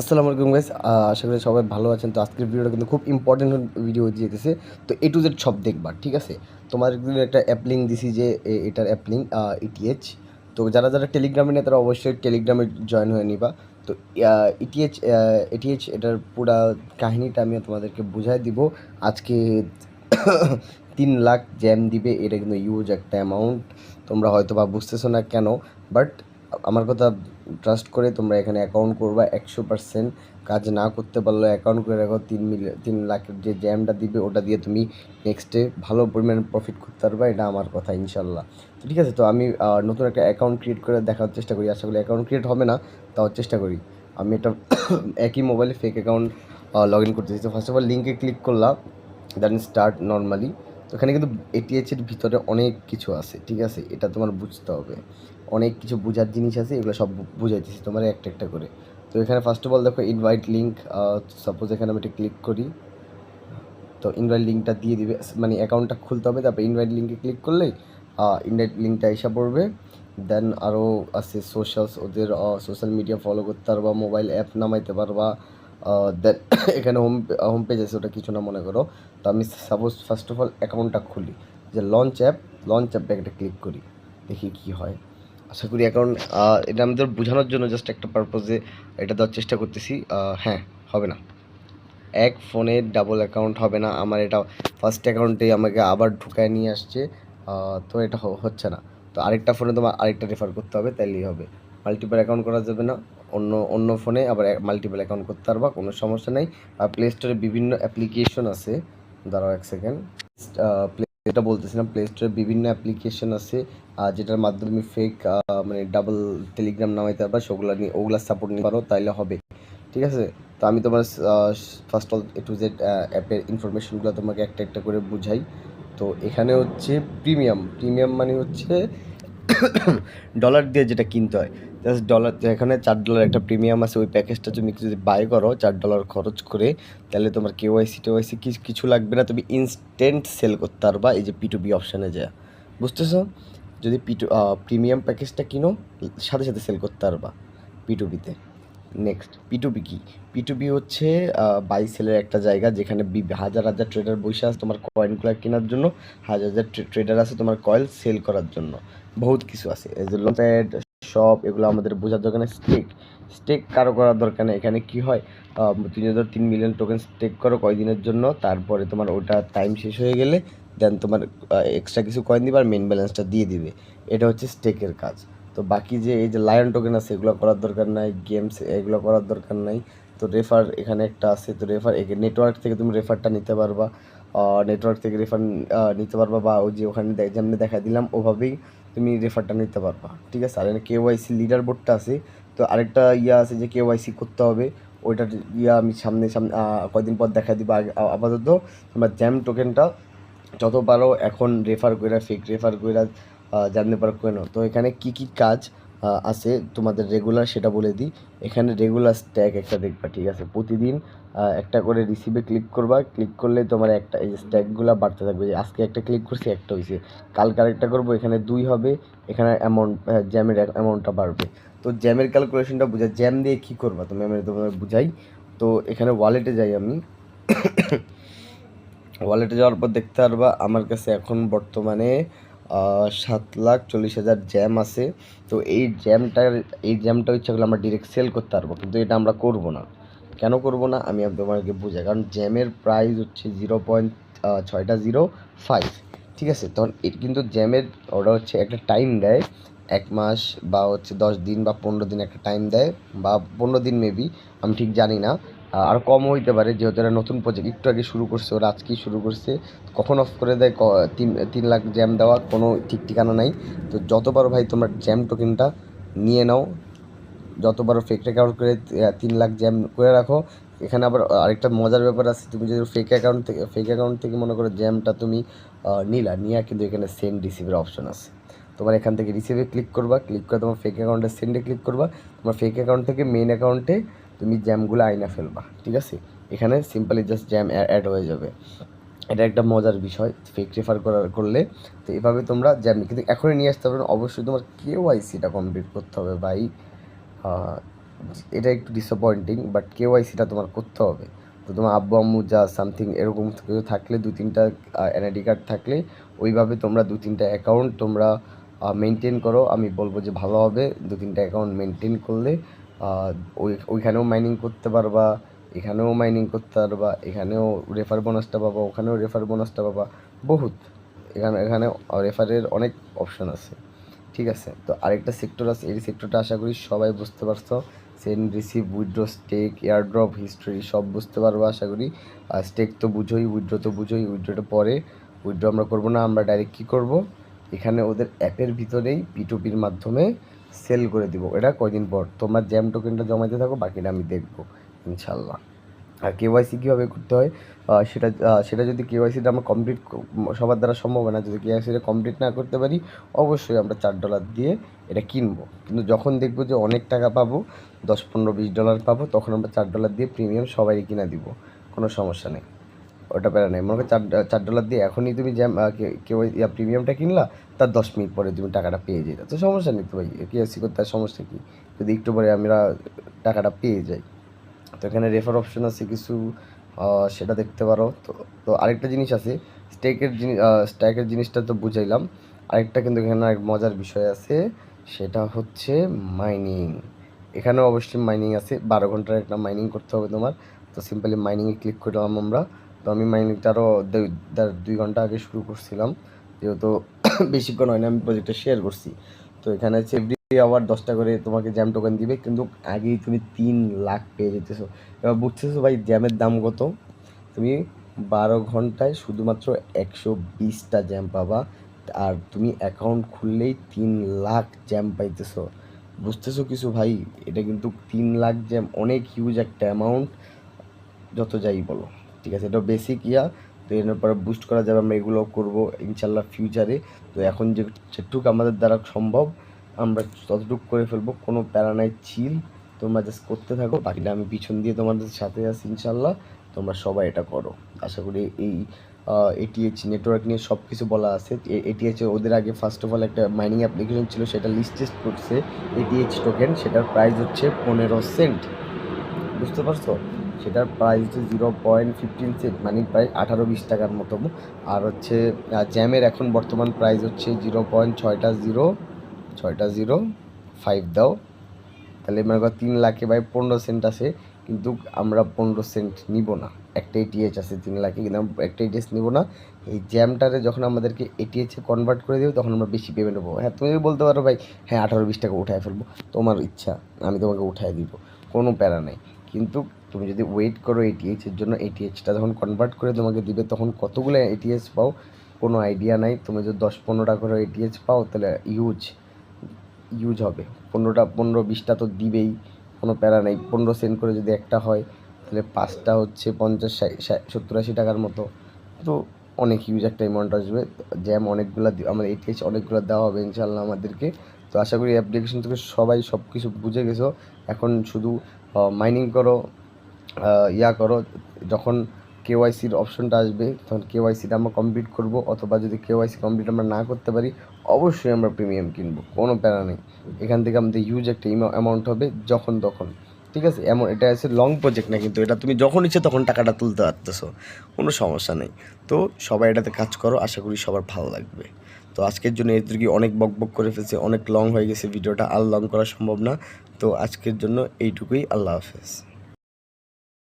আসসালামু আলাইকুম গাইস, আশা করি সবাই ভালো আছেন। তো আজকের ভিডিওটা কিন্তু খুব ইম্পর্টেন্ট ভিডিও হতে যেতেছে। তো এ টু জেড সব দেখবা, ঠিক আছে? তোমার কিন্তু একটা অ্যাপ লিঙ্ক দিছি যে এটার অ্যাপ লিঙ্ক ইটিএইচ। তো যারা যারা টেলিগ্রামে নেই তারা অবশ্যই টেলিগ্রামে জয়েন হয়ে নিবা। তো ইটিএইচ ইটিএইচ এটার পুরা কাহিনীটা আমি তোমাদেরকে বুঝাই দিব আজকে। 3 লাখ জ্যাম দিবে, এটা কিন্তু ইউজ একটা অ্যামাউন্ট। তোমরা হয়তো বা বুঝতেছো না কেন, বাট আমার কথা ট্রাস্ট করে তোমরা এখানে অ্যাকাউন্ট করবা। 100% কাজ না করতে পারলে অ্যাকাউন্ট করে রাখো। 3 লাখের যে জ্যামটা দিবে ওটা দিয়ে তুমি নেক্সটে ভালো পরিমাণে প্রফিট করতে পারবা, এটা আমার কথা ইনশাল্লাহ। তো ঠিক আছে, তো আমি নতুন একটা অ্যাকাউন্ট ক্রিয়েট করে দেখার চেষ্টা করি। আশা করি অ্যাকাউন্ট ক্রিয়েট হবে না, তাও চেষ্টা করি। আমি এটা একই মোবাইলে ফেক অ্যাকাউন্ট লগ ইন করতেছি। তো ফার্স্ট অফ অল লিঙ্কে ক্লিক করলাম, দেন স্টার্ট নর্মালি। তো এখানে কিন্তু এটিএইচের ভিতরে অনেক কিছু আছে, ঠিক আছে? এটা তোমার বুঝতে হবে, অনেক কিছু বোঝার জিনিস আছে, এগুলো সব বুঝাইতেছি তোমার একটা একটা করে। তো এখানে ফার্স্ট অফ অল দেখো ইনভাইট লিঙ্ক। সাপোজ এখানে আমি এটা ক্লিক করি, তো ইনভাইট লিঙ্কটা দিয়ে দিবে, মানে অ্যাকাউন্টটা খুলতে হবে। তারপর ইনভাইট লিঙ্কে ক্লিক করলেই ইনভাইট লিঙ্কটা এসে পড়বে। দেন আরও আছে সোশ্যালস, ওদের সোশ্যাল মিডিয়া ফলো করতে পারবা, মোবাইল অ্যাপ নামাইতে পারবা। দেন এখানে হোম পেজ আছে, ওটা কিছু না মনে করো। তো আমি সাপোজ ফার্স্ট অফ অল অ্যাকাউন্টটা খুলি, যে লঞ্চ অ্যাপে একটা ক্লিক করি, দেখি কি হয়। আশা করি অ্যাকাউন্ট, এটা আমাদের বোঝানোর জন্য জাস্ট একটা পারপোজে এটা দেওয়ার চেষ্টা করতেছি। হ্যাঁ, হবে না, এক ফোনে ডাবল অ্যাকাউন্ট হবে না। আমার এটা ফার্স্ট অ্যাকাউন্টেই আমাকে আবার ঢুকায় নিয়ে আসছে। তো এটা হচ্ছে না। তো আরেকটা ফোনে তোমার আরেকটা রেফার করতে হবে, তাইলেই হবে। মাল্টিপল অ্যাকাউন্ট করা যাবে না। অন্য অন্য ফোনে আবার মাল্টিপল অ্যাকাউন্ট করতে পারবা, কোনো সমস্যা নেই। আর প্লে স্টোরে বিভিন্ন অ্যাপ্লিকেশন আছে, দাঁড়াও এক সেকেন্ড। যেটা বলতেছিলাম, প্লে স্টোরে বিভিন্ন অ্যাপ্লিকেশন আছে যেটার মাধ্যমে তুমি ফেক মানে ডাবল টেলিগ্রাম নামাইতে পারবা, ওগুলা সাপোর্ট নিতে পারো, তাইলে হবে। ঠিক আছে, তো আমি তোমার first all A to Z অ্যাপের ইনফরমেশনগুলো তোমাকে একটা একটা করে বুঝাই। তো এখানে হচ্ছে প্রিমিয়াম মানে হচ্ছে ডলার দিয়ে যেটা কিনতে হয়। জাস্ট ডলার, এখানে $4 একটা প্রিমিয়াম আছে। ওই প্যাকেজটা তুমি যদি বাই করো $4 খরচ করে, তাহলে তোমার কেওয়াইসি কিছু লাগবে না। তুমি ইনস্ট্যান্ট সেল করতে পারবা, এই যে P2B অপশানে যায়, বুঝতেছো? যদি প্রিমিয়াম প্যাকেজটা কিনো, সাথে সাথে সেল করতে পারবা P2Bতে। নেক্সট P2B কি? P2B হচ্ছে বাই সেলের একটা জায়গা, যেখানে হাজার হাজার ট্রেডার বসে আছে তোমার কয়েনগুলো কেনার জন্য। হাজার হাজার ট্রেডার আছে তোমার কয়েল সেল করার জন্য। বহুত কিছু আছে, এই যে লঞ্চপ্যাড, সব এগুলো আমাদের বোঝার দরকার নেই। স্টেক কারো করার দরকার নেই। এখানে কি হয়, তুমি যদি 3 মিলিয়ন টোকেন স্টেক করো কয়দিনের জন্য, তারপরে তোমার ওটা টাইম শেষ হয়ে গেলে দেন তোমার এক্সট্রা কিছু কয়েন দিবে আর মেন ব্যালেন্সটা দিয়ে দিবে। এটা হচ্ছে স্টেকের কাজ। তো বাকি যে এই যে লায়ন টোকেন আছে, এগুলো করার দরকার নাই। গেমস এগুলো করার দরকার নাই। তো রেফার এখানে একটা আছে, তো রেফার নেটওয়ার্ক থেকে তুমি রেফারটা নিতে পারবা। নেটওয়ার্ক থেকে রেফার নিতে পারবা, বা ওই যে ওখানে যেমনি দেখা দিলাম ওভাবেই তুমি রেফারটা নিতে পারবা, ঠিক আছে? আর এখানে কেওয়াইসি লিডার বোর্ডটা আছে। তো আরেকটা ইয়া আছে যে কেওয়াইসি করতে হবে, ওইটার ইয়া আমি সামনে সামনে কয়দিন পর দেখা দিব। আপাতত তোমার জ্যাম টোকেনটা যত পারো এখন রেফার কইরা, ফেক রেফার কইরা জানতে পারো কেন। তো এখানে কি কি কাজ আছে তোমাদের রেগুলার, সেটা বলে দিই। এখানে রেগুলার স্ট্যাক একটা দেখবা, ঠিক আছে? প্রতিদিন একটা করে রিসিভে ক্লিক করবা, ক্লিক করলে তোমার একটা এই যে স্ট্যাকগুলো বাড়তে থাকবে। যে আজকে একটা ক্লিক করছি, একটা হয়েছে, কালকে আরেকটা করবো, এখানে 2 হবে। এখানে অ্যামাউন্ট, জ্যামের অ্যামাউন্টটা বাড়বে। তো জ্যামের ক্যালকুলেশনটা বুঝা, জ্যাম দিয়ে কী করবা তুমি, আমি তোমাদের বুঝাই। তো এখানে ওয়ালেটে যাই আমি। ওয়ালেটে যাওয়ার পর দেখতে পারবা আমার কাছে এখন বর্তমানে 7,40,000 জ্যাম আছে। তো এই জ্যামটা ইচ্ছা করলে আমরা ডিরেক্ট সেল করতে পারবো, কিন্তু এটা আমরা করব না। কেন করব না আমি তোমাকে বুঝাই। কারণ জ্যামের প্রাইস হচ্ছে 0.605, ঠিক আছে? তখন কিন্তু জ্যামের ওটা হচ্ছে একটা টাইম দেয়, 1 মাস বা হচ্ছে 10 দিন বা 15 দিন একটা টাইম দেয়, বা 15 দিন মেবি, আমি ঠিক জানি না। আরও কমও হইতে পারে, যেহেতু এরা নতুন প্রজেক্ট, একটু আগে শুরু করছে, ওরা আজকেই শুরু করছে। কখন অফ করে দেয়, 3 লাখ জ্যাম দেওয়া কোনো ঠিক ঠিকানা নাই। তো যতবার ভাই তোমরা জ্যাম টোকেনটা নিয়ে নাও, যতবার ফেক অ্যাকাউন্ট করে 3 লাখ জ্যাম করে রাখো। এখানে আবার আরেকটা মজার ব্যাপার আছে, তুমি যদি ফেক অ্যাকাউন্ট থেকে মনে করো জ্যামটা তুমি নিয়ে কিন্তু এখানে সেন্ড রিসিভের অপশন আছে। তোমার এখান থেকে রিসিভে ক্লিক করবা, ক্লিক করে তোমার ফেক অ্যাকাউন্টে সেন্ডে ক্লিক করবা। তোমার ফেক অ্যাকাউন্ট থেকে মেইন অ্যাকাউন্টে তুমি জ্যামগুলো আইনা ফেলবা, ঠিক আছে? এখানে সিম্পলি জাস্ট জ্যাম অ্যাড হয়ে যাবে। এটা একটা মজার বিষয় ফেক রেফার করলে। তো এভাবে তোমরা জ্যাম, কিন্তু এখনই নিয়ে আসতে পারবে না, অবশ্যই তোমার কেওয়াইসিটা কমপ্লিট করতে হবে ভাই। এটা একটু ডিসঅ্যাপয়েন্টিং, বাট কেওয়াইসিটা তোমার করতে হবে। তো তোমার আব্বু আম্মু যা সামথিং এরকম কিছু থাকলে 2-3টা এনআইডি কার্ড থাকলে ওইভাবে তোমরা 2-3টা অ্যাকাউন্ট তোমরা মেনটেন করো। আমি বলবো যে ভালো হবে 2-3টা অ্যাকাউন্ট মেনটেন করলে ওইখানেও মাইনিং করতে পারবা, এখানেও মাইনিং করতে পারবা, এখানেও রেফার বোনাসটা পাবা, ওখানেও রেফার বোনাসটা পাবা, বহুত এখানে রেফারের অনেক অপশন আছে। ঠিক আছে, তো আরেকটা সেক্টর আছে, এই সেক্টরটা আশা করি সবাই বুঝতে পারছো। Send, receive, withdraw, stake, airdrop, history সব বুঝতে পারবো আশা করি। আর স্টেক তো বুঝোই, উইথড্র তো বুঝোই, উইথড্রটা পরে। উইথড্র আমরা করবো না, আমরা ডাইরেক্ট কী করবো, এখানে ওদের অ্যাপের ভিতরেই P2Pর মাধ্যমে সেল করে দিব। এটা কয়দিন পর তোমরা জ্যাম টোকেনটা জমাইতে থাকো, বাকিটা আমি দেখবো ইনশাল্লাহ। আর কেওয়াইসি কীভাবে করতে হয় সেটা যদি কেওয়াইসিটা আমরা কমপ্লিট সবার দ্বারা সম্ভব হয় না, যদি কেওয়াইসিটা কমপ্লিট না করতে পারি অবশ্যই আমরা $4 দিয়ে এটা কিনবো। কিন্তু যখন দেখবো যে অনেক টাকা পাবো, $10, $15, $20 পাবো, তখন আমরা $4 দিয়ে প্রিমিয়াম সবাই কিনা দিব, কোনো সমস্যা নেই, ওটা প্যারা নেই। মনে করো $4 দিয়ে এখনই তুমি কেউ প্রিমিয়ামটা কিনলা, তার 10 মিনিট পরে তুমি টাকাটা পেয়ে যেতে, তো সমস্যা নেই তো ভাই, কেওয়াইসি করতে আর সমস্যা কী, যদি একটু পরে আমরা টাকাটা পেয়ে যাই। তো এখানে রেফার অপশন আছে কিছু, সেটা দেখতে পারো। তো আরেকটা জিনিস আছে, স্ট্যাকের জিনিসটা তো বুঝাইলাম। আরেকটা কিন্তু এখানে এক মজার বিষয় আছে, সেটা হচ্ছে মাইনিং। এখানেও অবশ্যই মাইনিং আছে, 12 ঘন্টার একটা মাইনিং করতে হবে তোমার। তো সিম্পলি মাইনিংয়ে ক্লিক করলাম আমরা। তো আমি মাইনিংটা আরও 2 ঘন্টা আগে শুরু করছিলাম, যেহেতু বেশিক্ষণ হয় না, আমি প্রজেক্টটা শেয়ার করছি। তো এখানে হচ্ছে আবার 10টা করে তোমাকে জ্যাম টোকেন দিবে, কিন্তু আগেই তুমি 3 লাখ পেয়ে যেতেছো। এবার বুঝতেছো ভাই জ্যামের দাম কত? তুমি 12 ঘন্টায় শুধুমাত্র 120টা জ্যাম পাবা, আর তুমি অ্যাকাউন্ট খুললেই 3 লাখ জ্যাম পাইতেছো। বুঝতেছো কিছু ভাই? এটা কিন্তু 3 লাখ জ্যাম অনেক হিউজ একটা অ্যামাউন্ট, যত যাই বলো। ঠিক আছে, এটা বেসিক তো এর পরে বুস্ট করা যাবে, আমরা এগুলো করবো ইনশাল্লাহ ফিউচারে। তো এখন যেটুকু আমাদের দ্বারা সম্ভব আমরা ততটুকু করে ফেলবো, কোনো প্যারা নাই, চিল। তোমরা জাস্ট করতে থাকো, বাকিটা আমি পিছন দিয়ে তোমাদের সাথে আছি ইনশাল্লাহ। তোমরা সবাই এটা করো, আশা করি। এই এটিএইচ নেটওয়ার্ক নিয়ে সব কিছু বলা আছে। এটিএইচ ওদের আগে ফার্স্ট অফ অল একটা মাইনিং অ্যাপ্লিকেশন ছিল, সেটা লিস্টেড করছে এটিএইচ টোকেন, সেটার প্রাইস হচ্ছে 15 সেন্ট। বুঝতে পারছো? সেটার প্রাইস হচ্ছে 0.15 সেন্ট, মানে প্রায় 18-20 টাকার মতো। আর হচ্ছে জ্যামের এখন বর্তমান প্রাইস হচ্ছে 0.605 দাও, তাহলে মনে করো 3 লাখে ভাই 15 সেন্ট আছে। কিন্তু আমরা 15 সেন্ট নিব না, একটা এটিএইচ আছে 3 লাখে, কিন্তু আমরা একটা এটিএইচ নিব না। এই জ্যামটারে যখন আমাদেরকে এটিএইচে কনভার্ট করে দেবে, তখন আমরা বেশি পেমেন্ট পাবো। হ্যাঁ, তুমি বলতে পারো ভাই, হ্যাঁ 18-20 টাকা উঠায় ফেলবো, তোমার ইচ্ছা, আমি তোমাকে উঠায় দিব, কোনো প্যারা নেই। কিন্তু তুমি যদি ওয়েট করো এটিএইচের জন্য, এটিএইচটা যখন কনভার্ট করে তোমাকে দিবে, তখন কতগুলো এটিএইচ পাও কোনো আইডিয়া নাই। তুমি যদি 10-15টা করে এটিএইচ পাও, তাহলে ইউজ হবে। 15-20টা তো দিবেই, কোনো প্যারা নেই। 15 সেন্ট করে যদি একটা হয়, তাহলে 5টা হচ্ছে 50-60-70-80 টাকার মতো। তো অনেক হিউজ একটা অ্যামাউন্ট আসবে। জ্যাম অনেকগুলো আমাদের এটিএইচ অনেকগুলো দেওয়া হবে ইনশাল্লাহ আমাদেরকে। তো আশা করি অ্যাপ্লিকেশন থেকে সবাই সব কিছু বুঝে গেছো। এখন শুধু মাইনিং করো, করো। যখন কেওয়াইসির অপশনটা আসবে, তখন কেওয়াইসিটা আমরা কমপ্লিট করব, অথবা যদি কেওয়াইসি কমপ্লিট আমরা না করতে পারি, অবশ্যই আমরা প্রিমিয়াম কিনবো, কোনো প্যারা নেই। এখান থেকে আমাদের হিউজ একটা অ্যামাউন্ট হবে যখন তখন। ঠিক আছে, এটা আছে লং প্রজেক্ট না, কিন্তু এটা তুমি যখন ইচ্ছে তখন টাকাটা তুলতে পারতেছো, কোনো সমস্যা নেই। তো সবাই এটাতে কাজ করো, আশা করি সবার ভালো লাগবে। তো আজকের জন্য এদেরকে অনেক বক করে ফেলছে, অনেক লং হয়ে গেছে ভিডিওটা, আর লং করা সম্ভব না। তো আজকের জন্য এইটুকুই, আল্লাহ হাফেজ।